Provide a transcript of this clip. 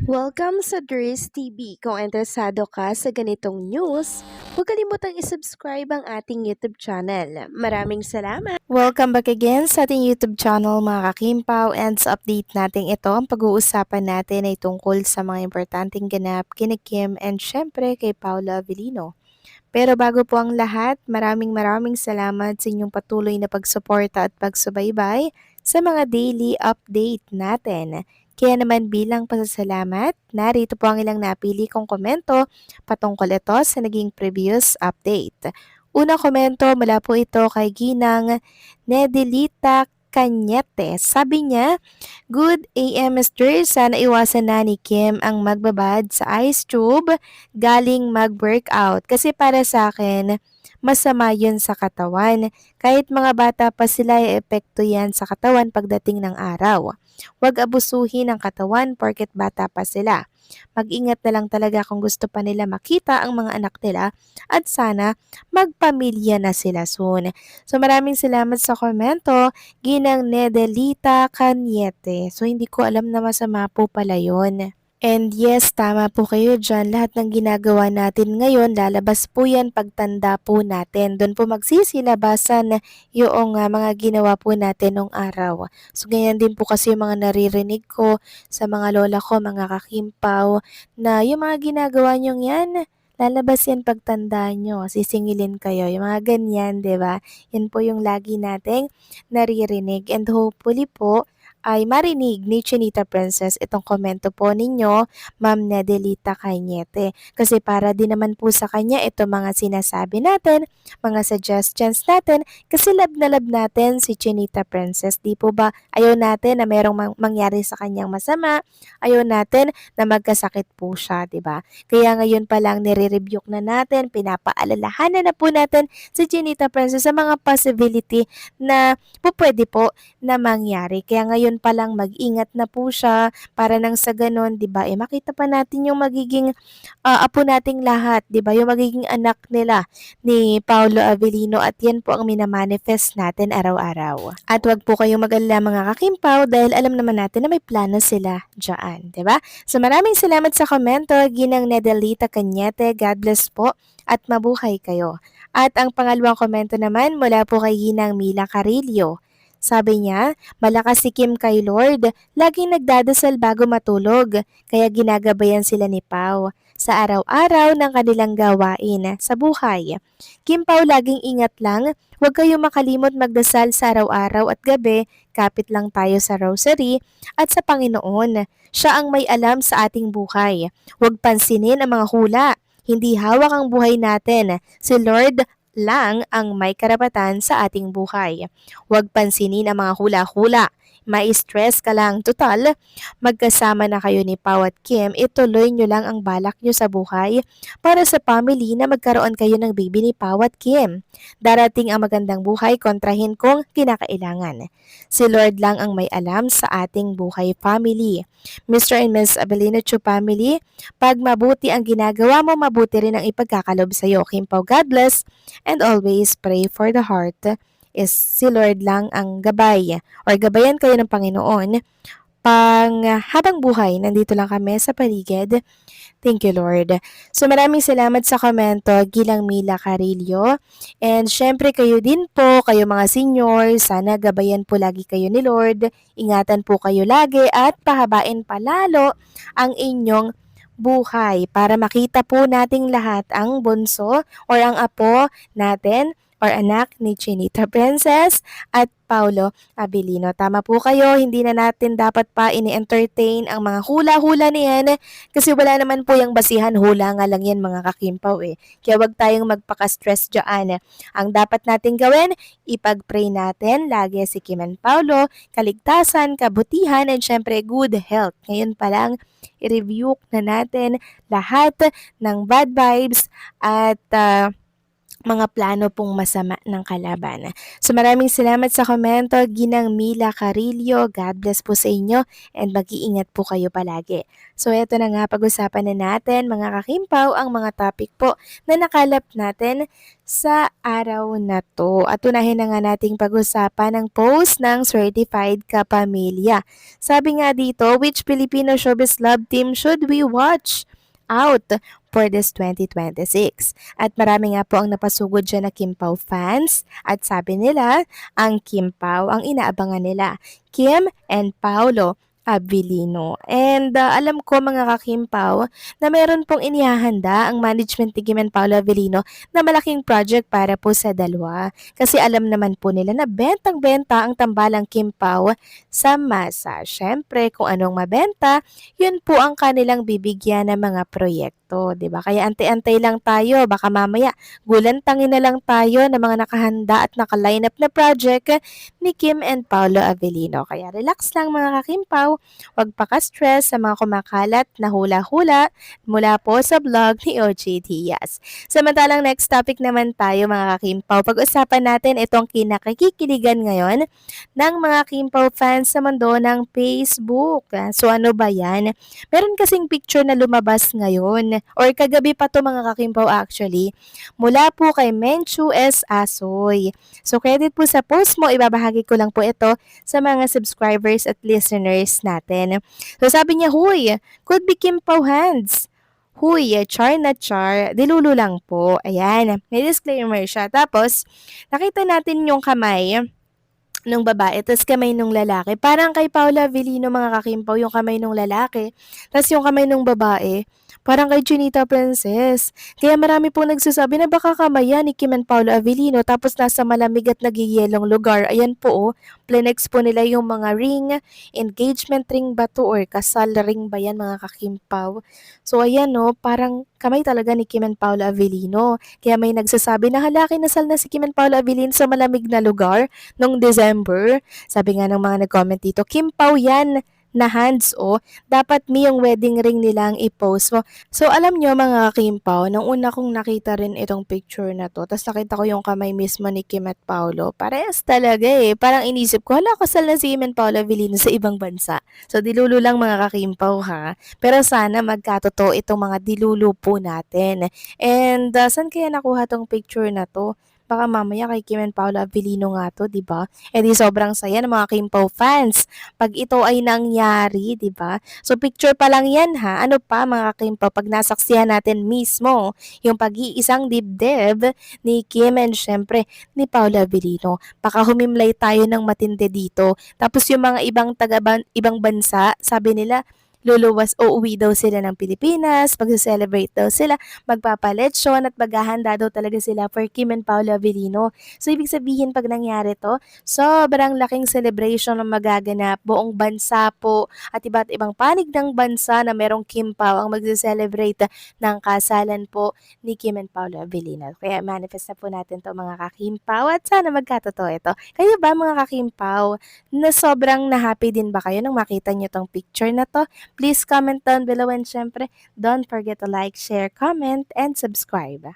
Welcome sa Dries TV. Kung interesado ka sa ganitong news, huwag kalimutang isubscribe ang ating YouTube channel. Maraming salamat! Welcome back again sa ating YouTube channel mga kakimpaw, and sa update natin ito, ang pag-uusapan natin ay tungkol sa mga importanteng ganap kina Kim and syempre kay Paula Avellino. Pero bago po ang lahat, maraming salamat sa inyong patuloy na pagsuporta at pagsubaybay sa mga daily update natin. Kaya naman bilang pasasalamat, narito po ang ilang napili kong komento patungkol ito sa naging previous update. Unang komento mula po ito kay Ginang Nedelita Cañete. Sabi niya, "Good AM Mr. Sana iwasan na ni Kim ang magbabad sa ice tube galing mag-workout. Kasi para sa akin, masama yun sa katawan. Kahit mga bata pa sila, epekto yan sa katawan pagdating ng araw. Huwag abusuhin ang katawan porket bata pa sila. Mag-ingat na lang talaga kung gusto pa nila makita ang mga anak nila at sana magpamilya na sila soon." So maraming salamat sa komento, Ginang Nedelita Cañete. So hindi ko alam na masama po pala yun. And yes, tama po kayo dyan. Lahat ng ginagawa natin ngayon, lalabas po yan pagtanda po natin. Doon po magsisilabasan yung mga ginawa po natin nung araw. So ganyan din po kasi yung mga naririnig ko sa mga lola ko, mga kakimpaw, na yung mga ginagawa nyong yan, lalabas yan pagtanda nyo, sisingilin kayo, yung mga ganyan, 'di ba? Yan po yung lagi nating naririnig, and hopefully po ay marinig ni Chinita Princess itong komento po ninyo, Ma'am Nedelita Cañete. Kasi para din naman po sa kanya ito mga sinasabi natin, mga suggestions natin, kasi love na love natin si Chinita Princess. Di po ba ayaw natin na merong mangyari sa kanyang masama, ayaw natin na magkasakit po siya, di ba? Kaya ngayon pa lang nire-rebuke na natin, pinapaalalahanan na po natin si Chinita Princess sa mga possibility na pwede po na mangyari. Kaya ngayon pa lang mag-ingat na po siya para nang sa ganon, 'di ba? Makita pa natin yung magiging apo nating lahat, 'di ba? Yung magiging anak nila ni Paolo Avellino, at yan po ang minamanifest natin araw-araw. At wag po kayong mag-alala mga kakimpaw dahil alam naman natin na may plano sila diyan, 'di ba? So maraming salamat sa komento, Ginang Nedelita Cañete. God bless po at mabuhay kayo. At ang pangalawang komento naman mula po kay Ginang Mila Carillo. Sabi niya, malakas si Kim kay Lord, laging nagdadasal bago matulog, kaya ginagabayan sila ni Pao sa araw-araw ng kanilang gawain sa buhay. Kim Pao, laging ingat lang, huwag kayong makalimot magdasal sa araw-araw at gabi, kapit lang tayo sa rosary at sa Panginoon. Siya ang may alam sa ating buhay. Huwag pansinin ang mga hula. Hindi hawak ang buhay natin. Si Lord lang ang may karapatan sa ating buhay. Huwag pansinin ang mga hula-hula. Mai-stress ka lang. Total, magkasama na kayo ni Pao at Kim, ituloy nyo lang ang balak nyo sa buhay para sa family na magkaroon kayo ng baby ni Pao at Kim. Darating ang magandang buhay, kontrahin kung kinakailangan. Si Lord lang ang may alam sa ating buhay family. Mr. and Ms. Avellino Chu family, pag mabuti ang ginagawa mo, mabuti rin ang ipagkakalob sa iyo. Kim Pao, God bless, and always pray for the heart. Is si Lord lang ang gabay or gabayan kayo ng Panginoon pang habang buhay. Nandito lang kami sa paligid. Thank you, Lord. So maraming salamat sa komento, Gilang Mila Carillo. And syempre kayo din po, kayo mga senior, sana gabayan po lagi kayo ni Lord. Ingatan po kayo lagi at pahabain palalo ang inyong buhay para makita po nating lahat ang bunso or ang apo natin or anak ni Chinita Princess at Paolo Avellino. Tama po kayo, hindi na natin dapat pa ini-entertain ang mga hula-hula niyan kasi wala naman po yung basihan, hula nga lang yan mga kakimpaw eh. Kaya wag tayong magpaka-stress dyan. Ang dapat natin gawin, ipag-pray natin lagi si Kim and Paolo, kaligtasan, kabutihan, and syempre good health. Ngayon pa lang, i-review na natin lahat ng bad vibes at mga plano pong masama ng kalaban. So maraming salamat sa komento, Ginang Mila Carillo. God bless po sa inyo and mag-iingat po kayo palagi. So eto na nga, pag-usapan na natin mga kakimpaw ang mga topic po na nakalap natin sa araw na to. At unahin na nga nating pag-usapan ang post ng Certified Kapamilya. Sabi nga dito, which Filipino showbiz love team should we watch out for this 2026? At marami nga po ang napasugod dyan na Kim Pao fans at sabi nila ang Kim Pao ang inaabangan nila. Kim and Paolo Abilino. And alam ko mga kakimpaw na meron pong inihahanda ang management ni Kim and Paolo Abilino na malaking project para po sa dalawa. Kasi alam naman po nila na bentang-benta ang tambalang Kim Pao sa masa. Syempre, kung anong mabenta, yun po ang kanilang bibigyan ng mga proyekto, 'di ba? Kaya antay-antay lang tayo, baka mamaya gulantangin na lang tayo ng mga nakahanda at naka-line up na project ni Kim and Paolo Avellino. Kaya relax lang mga kakimpaw, huwag pa-stress sa mga kumakalat na hula-hula mula po sa vlog ni OJ Diaz. Samantalang next topic naman tayo mga kakimpaw, pag-usapan natin itong kinakikiligan ngayon ng mga Kimpaw fans sa mundo ng Facebook. So ano ba yan? Meron kasing picture na lumabas ngayon or kagabi pa to mga kakimpaw actually mula po kay Menchu S. Asoy. So credit po sa post mo, ibabahagi ko lang po ito sa mga subscribers at listeners natin. So sabi niya, huy, could be Kimpaw hands. Huy, char na char, dilulo lang po. Ayan, may disclaimer siya. Tapos, nakita natin yung kamay nung babae, tas kamay nung lalaki. Parang kay Paula Avellino mga kakimpaw, yung kamay nung lalaki, tas yung kamay nung babae, parang kay Chinita Princess. Kaya marami pong nagsasabi na baka kamay yan ni Kim and Paula Avellino tapos nasa malamig at nagiyelong lugar. Ayan po oh, plenex po nila yung mga ring, engagement ring ba to or kasal ring ba yan mga kakimpaw. So ayan no, parang kamay talaga ni Kim and Paula Avellino. Kaya may nagsasabi na hala kinasal na si Kim and Paula Avellino sa malamig na lugar nung December. Sabi nga ng mga nag-comment dito, Kim Pao yan na hands dapat yung wedding ring nilang i-post mo. So alam nyo mga Kim Pao, nung una kong nakita rin itong picture na to, tapos nakita ko yung kamay mismo ni Kim at Paolo, parehas talaga eh. Parang inisip ko, hala kasal na si Kim and Paolo Avellino sa ibang bansa. So dilulo lang mga Kim Pao ha. Pero sana magkatotoo itong mga dilulo po natin. And saan kaya nakuha tong picture na to? Baka mamaya kay Kim and Paolo Avellino nga to, di ba? Eh di sobrang saya ng mga Kim Pao fans pag ito ay nangyari, di ba? So picture pa lang yan ha. Ano pa mga Kim Pao pag nasaksihan natin mismo yung pag-iisang dibdib ni Kim and syempre ni Paolo Avellino. Baka humimlay tayo ng matindi dito. Tapos yung mga ibang bansa, sabi nila, luluwas o uwi daw sila ng Pilipinas, magse-celebrate daw sila, magpapaletsyon at maghahanda daw talaga sila for Kim and Paolo Avellino. So ibig sabihin pag nangyari to, sobrang laking celebration ang magaganap buong bansa po at iba't ibang panig ng bansa na merong Kim Pao ang magse-celebrate ng kasalan po ni Kim and Paolo Avellino. Kaya manifest na po natin to mga kakimpaw at sana magkatotoo ito. Kayo ba mga kakimpaw na sobrang na-happy din ba kayo nung makita nyo tong picture na to? Please comment down below and syempre, don't forget to like, share, comment, and subscribe.